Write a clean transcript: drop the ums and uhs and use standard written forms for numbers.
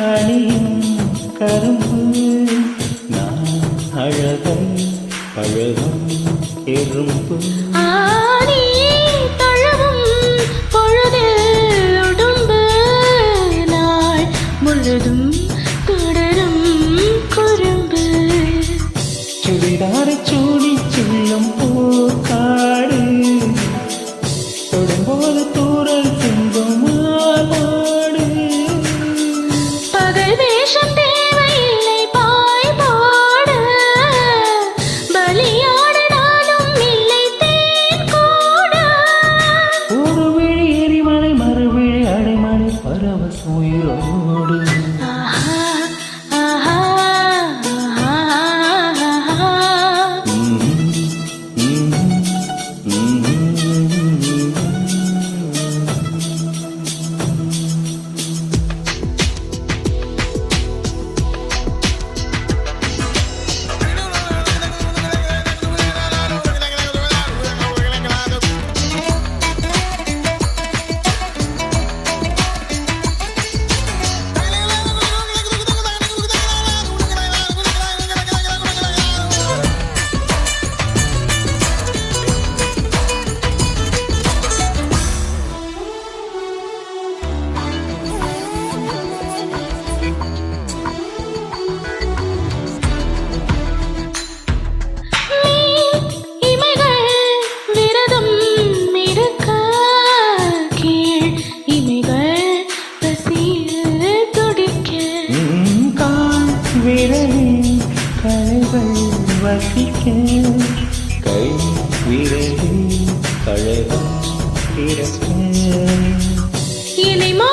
அணியும் கரும்பு நான் அழகை அழகும் எறும்பு ஆனி தழுவும் பொழுதில் உடும்பு நாள் முழுதும் தொடரும் குறும்பு சுடிதாரை சூடி செல்லும் பூக்காடு தொடும்போது தூரல் சிந்தும் மாடு பகல் வேஷம் தேவையில்லை பாய் போடு பலியாடு நானும் இல்லை தேன் கூட ஒரு விழி எரிமலை மறுவிழி அடைமலை பரவச உயிரோடு ஆஹா ஆஹா ஆஹா விரலில் களைகள் வசிக்க கை விரலில் களைகள் திறக்க இனிமா